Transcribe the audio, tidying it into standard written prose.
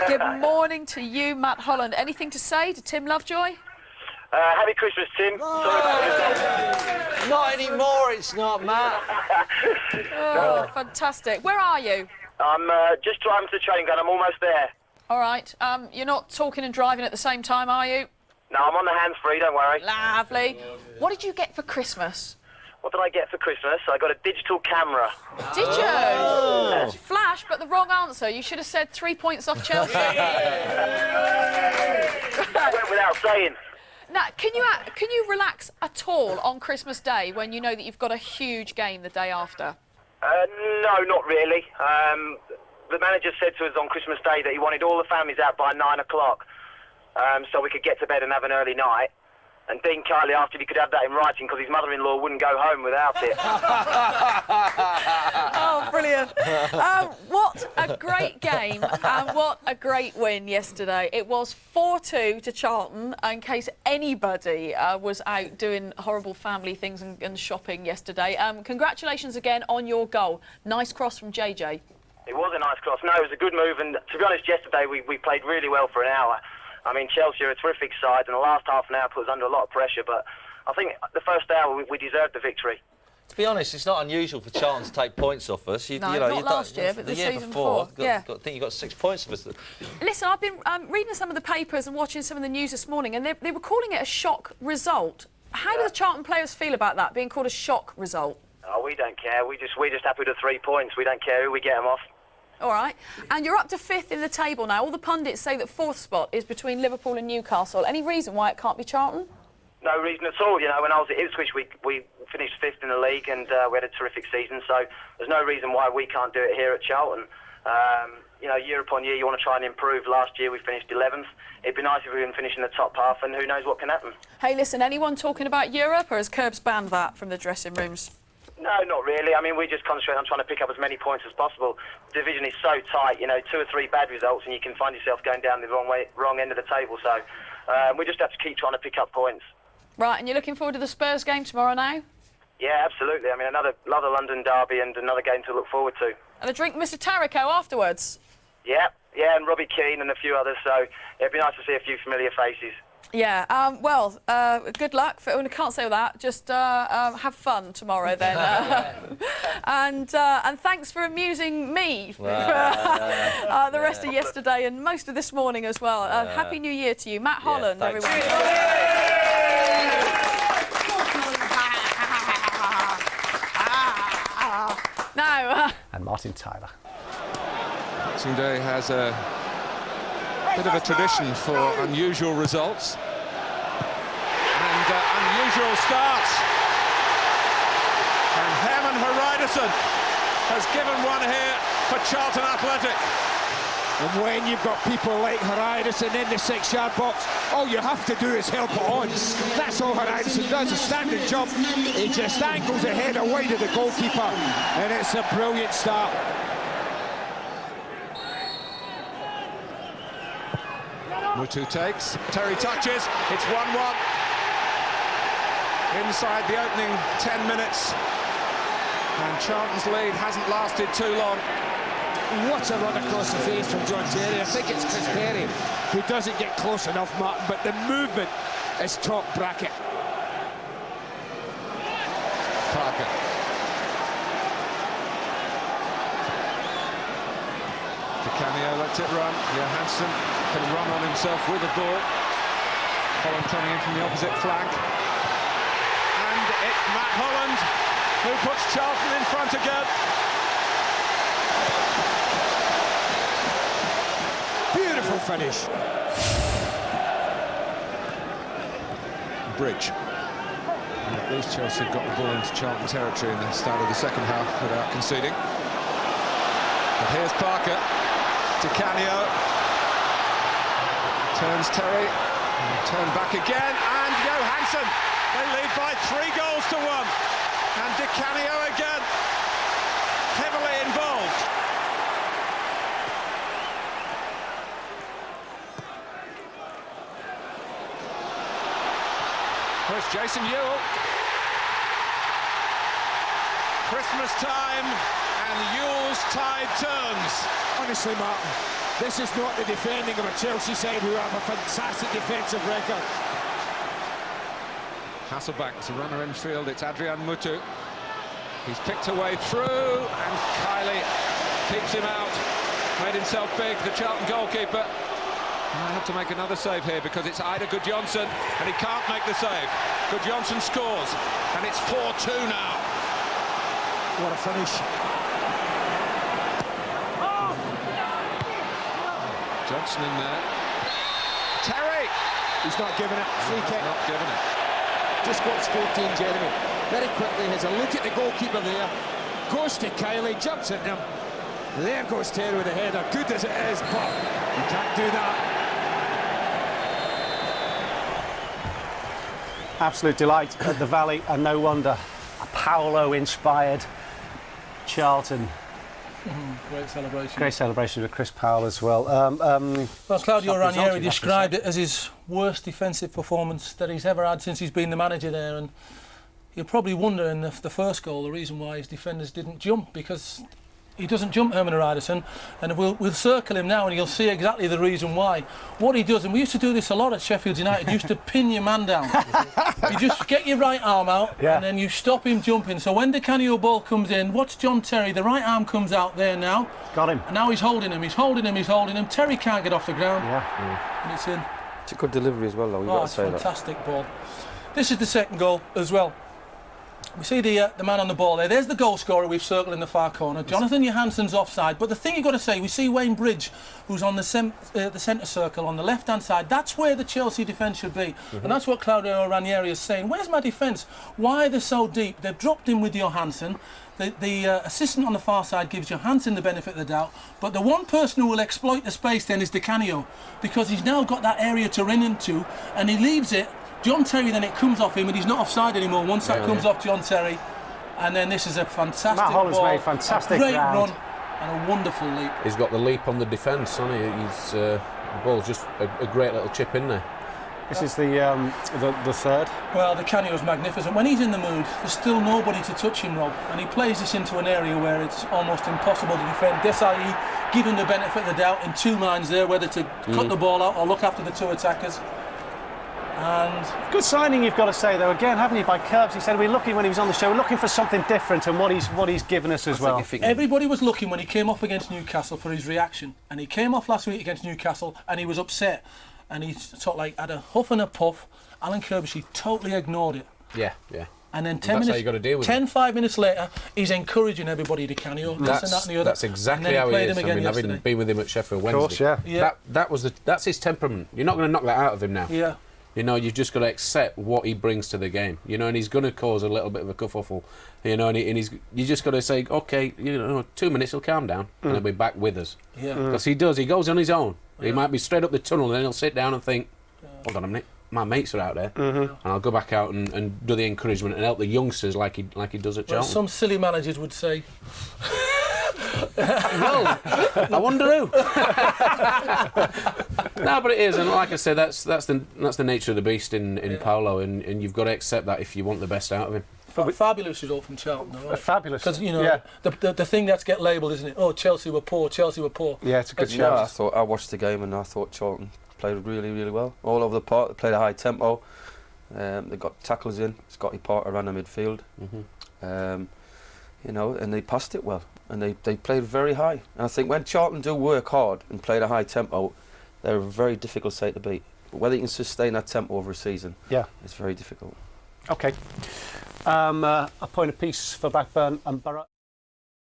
Good morning to you, Matt Holland. Anything to say to Tim Lovejoy? Happy Christmas, Tim. Sorry about yourself. Not anymore, it's not, Matt. Oh, fantastic. Where are you? I'm just driving to the training ground. I'm almost there. All right. You're not talking and driving at the same time, are you? No, I'm on the hands-free, don't worry. Lovely. What did you get for Christmas? What did I get for Christmas? I got a digital camera. Did you? Oh. Flash, but the wrong answer. You should have said 3 points off Chelsea. That went without saying. Now, can you relax at all on Christmas Day when you know that you've got a huge game the day after? No, not really. The manager said to us on Christmas Day that he wanted all the families out by 9 o'clock so we could get to bed and have an early night. And Dean kindly asked if he could have that in writing because his mother-in-law wouldn't go home without it. Oh, brilliant. What a great game and what a great win yesterday. It was 4-2 to Charlton, in case anybody was out doing horrible family things and shopping yesterday. Congratulations again on your goal. Nice cross from JJ. It was a nice cross. No, it was a good move. And to be honest, yesterday we played really well for an hour. I mean, Chelsea are a terrific side, and the last half an hour put us under a lot of pressure, but I think the first hour we deserved the victory. To be honest, it's not unusual for Charlton to take points off us. Not last year, but the year before. I think you got 6 points off us. Listen, I've been reading some of the papers and watching some of the news this morning, and they were calling it a shock result. How do the Charlton players feel about that, being called a shock result? Oh, we don't care. We're just happy with the 3 points. We don't care who we get them off. All right. And you're up to 5th in the table now. All the pundits say that 4th spot is between Liverpool and Newcastle. Any reason why it can't be Charlton? No reason at all. You know, when I was at Ipswich, we finished 5th in the league and we had a terrific season. So there's no reason why we can't do it here at Charlton. You know, year upon year, you want to try and improve. Last year, we finished 11th. It'd be nice if we didn't finish in the top half, and who knows what can happen. Hey, listen, anyone talking about Europe, or has Curbs banned that from the dressing rooms? No, not really. I mean, we just concentrate on trying to pick up as many points as possible. The division is so tight, you know, 2 or 3 bad results and you can find yourself going down the wrong end of the table. So we just have to keep trying to pick up points. Right, and you're looking forward to the Spurs game tomorrow now? Yeah, absolutely. I mean, another London derby and another game to look forward to. And a drink Mr Tarrico afterwards? Yeah, and Robbie Keane and a few others. So it'd be nice to see a few familiar faces. Yeah, good luck. I can't say all that. Just have fun tomorrow then. And thanks for amusing me for the rest of yesterday and most of this morning as well. Happy New Year to you. Matt Holland, everyone. Now, and Martin Tyler. Boxing Day has a bit of a tradition for unusual results and unusual starts. And Herman Hreidarsson has given one here for Charlton Athletic. And when you've got people like Hreidarsson in the 6-yard box, all you have to do is help it on. That's all Hreidarsson does, a standing jump. He just angles ahead away to the goalkeeper, and it's a brilliant start. Mutu takes, Terry touches, it's 1-1. Inside the opening 10 minutes. And Charlton's lead hasn't lasted too long. What a run across the face from John Terry. I think it's Chris Perry who doesn't get close enough, Martin, but the movement is top bracket. Parker. Canio lets it run. Johansson can run on himself with the ball. Holland coming in from the opposite flank. And it's Matt Holland who puts Charlton in front again. Beautiful finish. Bridge. And at least Chelsea got the ball into Charlton territory in the start of the second half without conceding. But here's Parker. To Canio, turns Terry, turn back again, and Johansson. They lead by 3 goals to 1, and Di Canio again, heavily involved. Where's Jason Ewell? Christmas time, and Ewell's tide turns. On honestly, Martin, this is not the defending of a Chelsea side who have a fantastic defensive record. Hasselback to runner infield, it's Adrian Mutu. He's picked a way through, and Kylie keeps him out. Made himself big, the Charlton goalkeeper. I have to make another save here because it's Ida Gudjonsson, and he can't make the save. Gudjonsson scores, and it's 4-2 now. What a finish. Johnson in there. Terry! He's not giving it. Free kick. Not giving it. Just got 14, Jeremy. Very quickly has a look at the goalkeeper there. Goes to Kylie, jumps at him. There goes Terry with the header. Good as it is, but you can't do that. Absolute delight at the Valley, and no wonder. A Paolo-inspired Charlton. Great celebration. Great celebration with Chris Powell as well. Well, Claudio Result, Ranieri you'd have to described say. it as his worst defensive performance that he's ever had since he's been the manager there, and you're probably wondering if the first goal, the reason why his defenders didn't jump, because he doesn't jump, Herman Riderson, and we'll circle him now and you'll see exactly the reason why. What he does, and we used to do this a lot at Sheffield United, you used to pin your man down. You just get your right arm out, and then you stop him jumping. So when the Canio ball comes in, watch John Terry, the right arm comes out there now. Got him. And now he's holding him. Terry can't get off the ground. And it's in. It's a good delivery as well, though. You've got to say that. Fantastic ball. This is the second goal as well. We see the man on the ball there. There's the goal scorer we've circled in the far corner. Jonathan Johansson's offside. But the thing you've got to say, we see Wayne Bridge, who's on the centre circle on the left-hand side. That's where the Chelsea defence should be. And that's what Claudio Ranieri is saying. Where's my defence? Why are they so deep? They've dropped in with Johansson. The assistant on the far side gives Johansson the benefit of the doubt. But the one person who will exploit the space then is Di Canio, because he's now got that area to run into, and he leaves it. John Terry, then it comes off him, and he's not offside anymore once that comes off John Terry. And then this is a fantastic Matt Holland's ball, made fantastic a great ground. run, and a wonderful leap. He's got the leap on the defence, hasn't he? He's, the ball's just a great little chip in there. This is the third. Well, Di Canio's magnificent. When he's in the mood, there's still nobody to touch him, Rob. And he plays this into an area where it's almost impossible to defend. Desai, give him the benefit of the doubt in two minds there, whether to cut the ball out or look after the two attackers. And good signing, you've got to say, though. Again, haven't you, by Curbs? He said we're looking when he was on the show. We're looking for something different, and what he's given us as well. Everybody was looking when he came off against Newcastle for his reaction, and he came off last week against Newcastle, and he was upset, and he sort of like had a huff and a puff. Alan Kirbyshire totally ignored it. Yeah. And then That's how you got to deal with 5 minutes later, he's encouraging everybody to Canio, this and that and the other. That's exactly how he is. I mean, having been with him at Sheffield Wednesday, of course, that's his temperament. You're not going to knock that out of him now. Yeah. You know, you've just got to accept what he brings to the game. You know, and he's going to cause a little bit of a kerfuffle. You know, and you just got to say, okay, 2 minutes, he'll calm down, and he'll be back with us. Yeah. Because he does. He goes on his own. He might be straight up the tunnel, and then he'll sit down and think, hold on a minute, my mates are out there, and I'll go back out and do the encouragement and help the youngsters like he does at Charlton. Some silly managers would say. Well, I wonder who. No, but it is, and like I said, that's the nature of the beast in Paolo, and you've got to accept that if you want the best out of him. Fabulous result from Charlton, though, right? Fabulous. Because the thing that's get labelled, isn't it? Oh, Chelsea were poor. Yeah, it's a good show. show. I watched the game and I thought Charlton played really, really well all over the park. They played a high tempo. They got tackles in. Scotty Porter ran the midfield. And they passed it well, and they played very high. And I think when Charlton do work hard and play at a high tempo, they're a very difficult side to beat. But whether you can sustain that tempo over a season, it's very difficult. Okay. A point apiece for Blackburn and Borough.